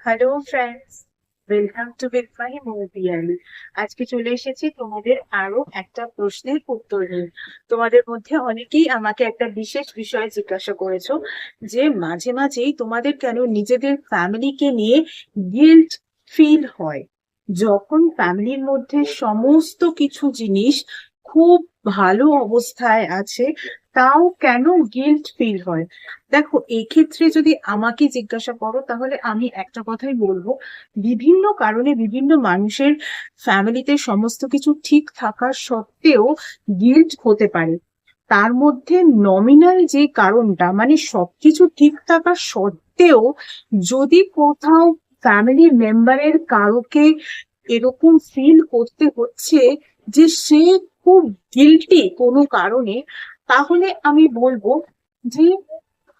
Hello friends, welcome to big my মুভিয়াল। আজকে চলে এসেছি তোমাদের আরো একটা প্রশ্নের উত্তর নিয়ে। তোমাদের মধ্যে অনেকেই আমাকে একটা বিশেষ বিষয় জিজ্ঞাসা করেছো যে মাঝে মাঝেই তোমাদের কেন নিজেদের ফ্যামিলিকে নিয়ে গিল্ট ফিল হয়, যখন ফ্যামিলির মধ্যে সমস্ত কিছু জিনিস খুব ভালো অবস্থায় আছে, তাও কেন গিল্ট ফিল হয়। দেখো, এই ক্ষেত্রে যদি আমাকে জিজ্ঞাসা করো তাহলে আমি একটা কথাই বলবো, বিভিন্ন কারণে বিভিন্ন মানুষের ফ্যামিলিতে সমস্ত কিছু ঠিক থাকা সত্ত্বেও গিল্ট হতে পারে। তার মধ্যে নমিনাল যে কারণটা, মানে সবকিছু ঠিক থাকা সত্ত্বেও যদি কোথাও ফ্যামিলি মেম্বারের কাউকে এরকম ফিল করতে হচ্ছে যে সে খুব গিল্টি কোনো কারণে, তাহলে আমি বলবো যে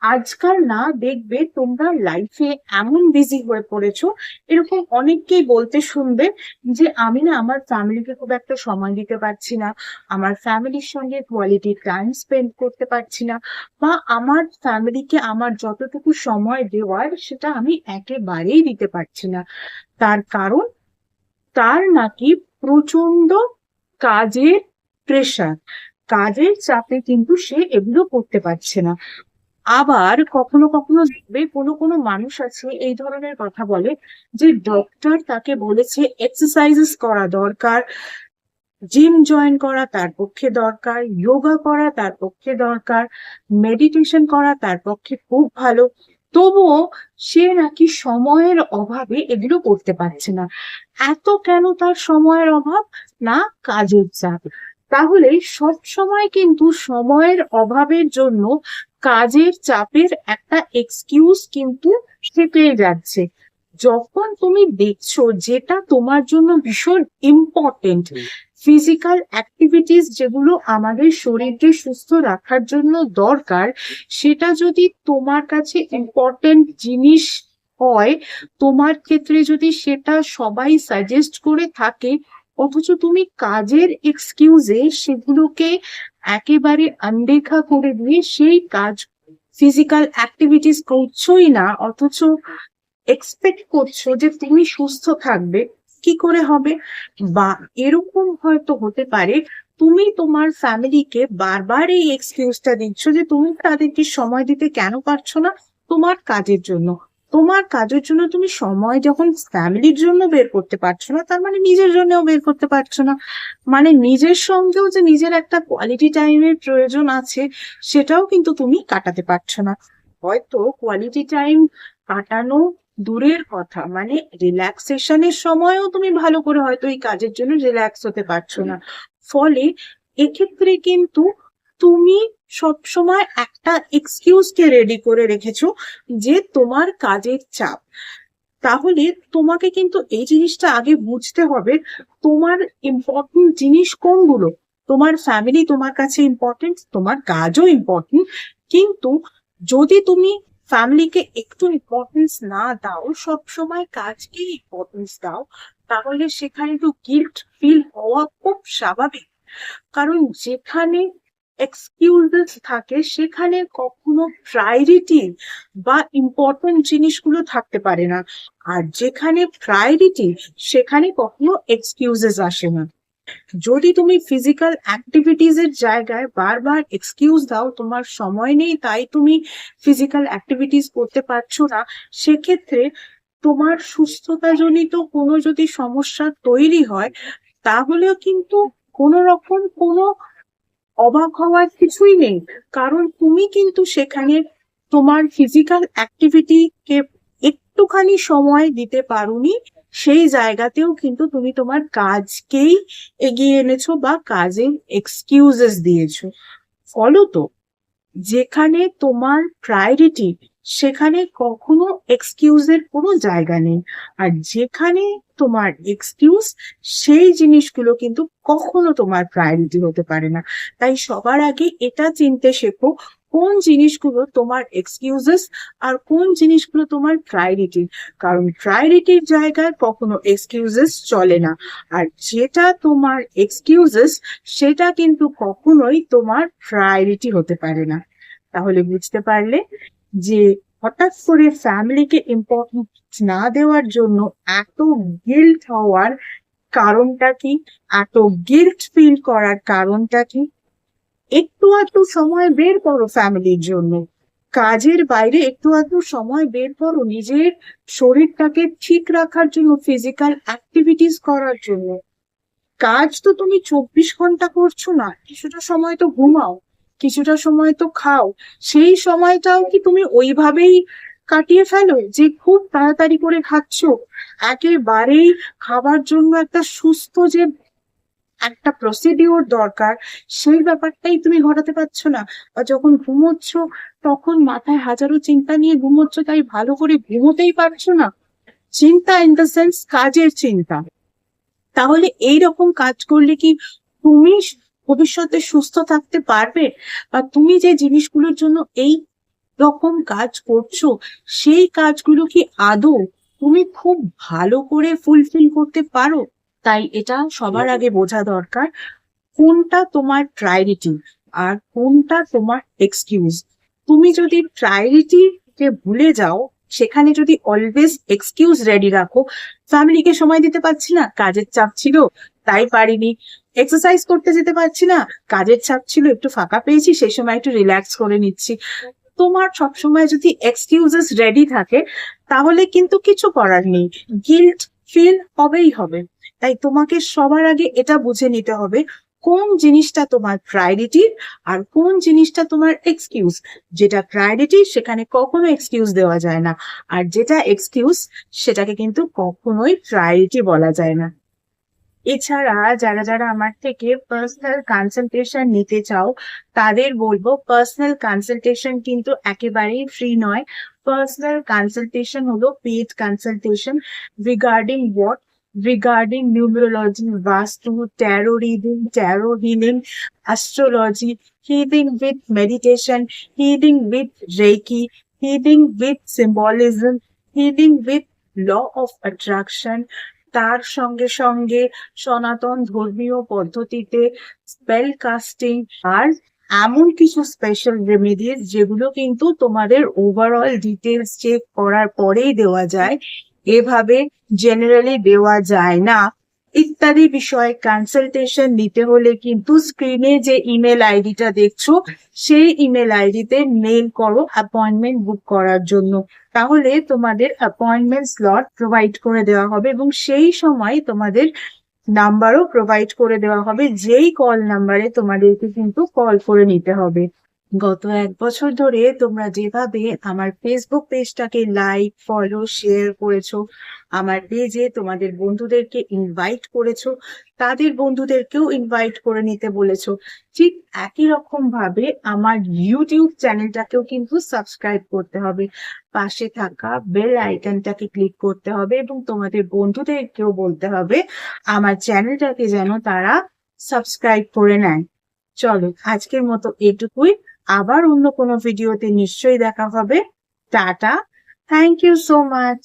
আজকাল না, দেখবে তোমরা লাইফে এমন বিজি হয়ে পড়েছো, এরকম অনেককেই বলতে শুনবে যে আমি না আমার ফ্যামিলিকে খুব একটা সময় দিতে পারছি না, আমার ফ্যামিলির সঙ্গে কোয়ালিটি টাইম স্পেন্ড করতে পারছি না, বা আমার ফ্যামিলিকে আমার যতটুকু সময় দেওয়ার সেটা আমি একেবারেই দিতে পারছি না। তার কারণ, তার নাকি প্রচন্ড কাজের প্রেশার, কাজের চাপে কিন্তু সে এগুলো করতে পারছে না। আবার কখনো কখনো দেখবে কোনো কোনো মানুষ আছে এই ধরনের কথা বলে যে ডক্টর তাকে বলেছে এক্সারসাইজেস করা দরকার, জিম জয়েন করা তার পক্ষে দরকার, যোগা করা তার পক্ষে দরকার, মেডিটেশন করা তার পক্ষে খুব ভালো, তবুও সে নাকি সময়ের অভাবে এগুলো করতে পারছে না। এত কেন তার সময়ের অভাব? না, কাজের চাপ। তাহলে সব সময় কিন্তু সময়ের অভাবের জন্য কাজের চাপের একটা এক্সকিউজ কিন্তু সে পেয়ে যাচ্ছে। যখন তুমি দেখছো যেটা তোমার জন্য ভীষণ ইম্পর্টেন্ট, ফিজিক্যাল অ্যাক্টিভিটিস যেগুলো আমাদের শরীরকে সুস্থ রাখার জন্য দরকার, সেটা যদি তোমার কাছে ইম্পর্টেন্ট জিনিস হয়, তোমার ক্ষেত্রে যদি সেটা সবাই সাজেস্ট করে থাকে, অথচ তুমি কাজের এক্সকিউজে সেগুলোকে একেবারে আনদেখা করে দিয়ে সেই কাজ, ফিজিক্যাল অ্যাক্টিভিটিস করছোই না, অথচ এক্সপেক্ট করছো যে তুমি সুস্থ থাকবে, কি করে হবে? বা এরকম হয়তো হতে পারে, তুমি তোমার ফ্যামিলিকে বারবার এই এক্সকিউজটা দিচ্ছ যে তুমি তাদেরকে সময় দিতে কেন পারছো না, তোমার কাজের জন্য। তোমার কাজের জন্য তুমি সময় যখন ফ্যামিলির জন্য বের করতে পারছো না, তার মানে নিজের জন্যও বের করতে পারছো না। মানে নিজের সঙ্গেও যে নিজের একটা কোয়ালিটি টাইমের প্রয়োজন আছে, সেটাও কিন্তু তুমি কাটাতে পারছো না। হয়তো কোয়ালিটি টাইম কাটানো দূরের কথা, মানে রিল্যাক্সেশনের সময়ও তুমি ভালো করে হয়তো এই কাজের জন্য রিল্যাক্স হতে পারছো না। ফলে এক্ষেত্রে কিন্তু তুমি সব সময় একটা এক্সকিউজকে রেডি করে রেখেছো যে তোমার কাজের চাপ। তাহলে তোমাকে কিন্তু এই জিনিসটা আগে বুঝতে হবে, তোমার ইম্পর্টেন্ট জিনিস কোনগুলো। তোমার ফ্যামিলি তোমার কাছে ইম্পর্টেন্ট, তোমার কাজও ইম্পর্টেন্ট, কিন্তু যদি তুমি ফ্যামিলিকে একটু ইম্পর্টেন্স না দাও, সব সময় কাজকে ইম্পর্টেন্স দাও, তাহলে সেখানে তো গিল্ট ফিল হওয়া খুব স্বাভাবিক। কারণ যেখানে এক্সকিউজেস থাকে সেখানে কখনো প্রায়োরিটি বা ইম্পর্টেন্ট জিনিসগুলো থাকতে পারে না, আর যেখানে প্রায়োরিটি সেখানে কখনো এক্সকিউজেস আসে না। যদি তুমি ফিজিক্যাল অ্যাক্টিভিটিজ এর জায়গায় বারবার এক্সকিউজ দাও, তোমার সময় নেই তাই তুমি ফিজিক্যাল অ্যাক্টিভিটিস করতে পারছো না, সেক্ষেত্রে তোমার সুস্থতা জনিত কোনো যদি সমস্যা তৈরি হয়, তাহলেও কিন্তু কোনো রকম কোনো অবাক হওয়ার কিছুই নেই। কারণ তুমি কিন্তু সেখানে তোমার ফিজিক্যাল অ্যাক্টিভিটিকে একটুখানি সময় দিতে পারোনি, সেই জায়গাতেও কিন্তু তুমি তোমার কাজকেই এগিয়ে এনেছো বা কাজের এক্সকিউজেস দিয়েছো। ফলত যেখানে তোমার প্রায়োরিটি, সেখানে কখনো এক্সকিউজের কোনো জায়গা নেই, আর যেখানে তোমার এক্সকিউজ, সেই জিনিসগুলো কিন্তু কখনো তোমার প্রায়োরিটি হতে পারে না। তাই সবার আগে এটা চিনতে শেখো, কোন জিনিসগুলো তোমার এক্সকিউজেস আর কোন জিনিসগুলো তোমার প্রায়োরিটি। কারণ প্রায়োরিটির জায়গায় কখনো এক্সকিউজেস চলে না, আর যেটা তোমার এক্সকিউজেস সেটা কিন্তু কখনোই তোমার প্রায়োরিটি হতে পারে না। তাহলে বুঝতে পারলে যে হঠাৎ করে ফ্যামিলিকে ইম্পর্টেন্স না দেওয়ার জন্য এত গিল্ট হওয়ার কারণটা কি? এত গিল্ট ফিল করার কারণটা কি? একটু আধটু সময় বের করো ফ্যামিলির জন্য, কাজের বাইরে একটু আধটু সময় বের করো নিজের শরীরটাকে ঠিক রাখার জন্য, ফিজিক্যাল অ্যাক্টিভিটিস করার জন্য। কাজ তো তুমি 24 ঘন্টা করছো না, কিছুটা সময় তো ঘুমাও, কিছুটা সময় তো খাও। সেই সময়টাও কি তুমি ওইভাবেই কাটিয়ে ফেলো যে খুব তাড়াতাড়ি করে খাচ্ছ? একেবারেই খাবার জন্য একটা সুস্থ যে একটা প্রসিডিওর দরকার, সেই ব্যাপারটাই তুমি ঘটাতে পারছো না। আর যখন ঘুমোচ্ছ তখন মাথায় হাজারো চিন্তা নিয়ে ঘুমোচ্ছ, তাই ভালো করে ঘুমোতেই পারছো না। চিন্তা ইন দ্য সেন্স কাজের চিন্তা। তাহলে এই রকম কাজ করলে কি তুমি ভবিষ্যতে সুস্থ থাকতে পারবে? বা তুমি যে জিনিসগুলোর জন্য এই রকম কাজ করছো, সেই কাজগুলো কি আদৌ তুমি খুব ভালো করে ফুলফিল করতে পারো? তাই এটা সবার আগে বোঝা দরকার, কোনটা তোমার প্রায়োরিটি আর কোনটা তোমার এক্সকিউজ। তুমি যদি প্রায়োরিটি কে ভুলে যাও, সেখানে যদি অলওয়েজ এক্সকিউজ রেডি রাখো, ফ্যামিলিকে সময় দিতে পারছি না, কাজের চাপ ছিল তাই পারিনি, এক্সারসাইজ করতে যেতে পারছি না, কাজের চাপ ছিল, একটু ফাঁকা পেয়েছি সেই সময় একটু রিল্যাক্স করে নিচ্ছি, তোমার সবসময় যদি এক্সকিউজেস রেডি থাকে, তাহলে কিন্তু কিছু করার নেই, গিল্ট ফিল হবেই হবে। তাই তোমাকে সবার আগে এটা বুঝে নিতে হবে কোন জিনিসটা তোমার প্রায়োরিটি আর কোন জিনিসটা তোমার এক্সকিউজ। যেটা প্রায়োরিটি সেখানে কখনো এক্সকিউজ দেওয়া যায় না, আর যেটা এক্সকিউজ সেটাকে কিন্তু কখনোই প্রায়োরিটি বলা যায় না। এছাড়া যারা যারা আমার থেকে পার্সোনাল কনসালটেশন নিতে চাও, তাদের বলবো পার্সোনাল কনসালটেশন কিন্তু একেবারেই ফ্রি নয়। পার্সোনাল কনসালটেশন হলো paid consultation. Regarding what? Regarding numerology, vastu, tarot reading, tarot healing, astrology, healing with meditation, healing with reiki, healing with symbolism, healing with law of attraction, তার সঙ্গে সঙ্গে সনাতন ধর্মীয় পদ্ধতিতে স্পেল কাস্টিং, আর এমন কিছু স্পেশাল রেমেডিস যেগুলো কিন্তু তোমাদের ওভারঅল ডিটেলস চেক করার পরেই দেওয়া যায়, এভাবে জেনারেলি দেওয়া যায় না, ইত্যাদি বিষয়ে কনসালটেশন নিতে হলে কিন্তু স্ক্রিনে যে ইমেল আইডিটা দেখছো, সেই ইমেল আইডিতে মেল করো অ্যাপয়েন্টমেন্ট বুক করার জন্য। তাহলে তোমাদের অ্যাপয়েন্টমেন্ট স্লট প্রোভাইড করে দেওয়া হবে এবং সেই সময় তোমাদের নাম্বারও প্রোভাইড করে দেওয়া হবে, যেই কল নাম্বারে তোমাদেরকে কিন্তু কল করে নিতে হবে। গত 1 বছর ধরে তোমরা যেভাবে আমার ফেসবুক পেজটাকে লাইক, ফলো, শেয়ার করেছো, আমার পেজে তোমাদের বন্ধুদেরকে ইনভাইট করেছো, তাদের বন্ধুদেরকেও ইনভাইট করে নিতে বলেছো, ঠিক একই রকম ভাবে আমার ইউটিউব চ্যানেলটাকেও কিন্তু সাবস্ক্রাইব করতে হবে, পাশে থাকা বেল আইকনটাকে ক্লিক করতে হবে এবং তোমাদের বন্ধুদেরকেও বলতে হবে আমার চ্যানেলটাকে যেন তারা সাবস্ক্রাইব করে নেয়। চলো আজকের মতো এটুকুই, আবার অন্য কোনো ভিডিওতে নিশ্চয়ই দেখা হবে। টাটা, থ্যাংক ইউ সো মাচ।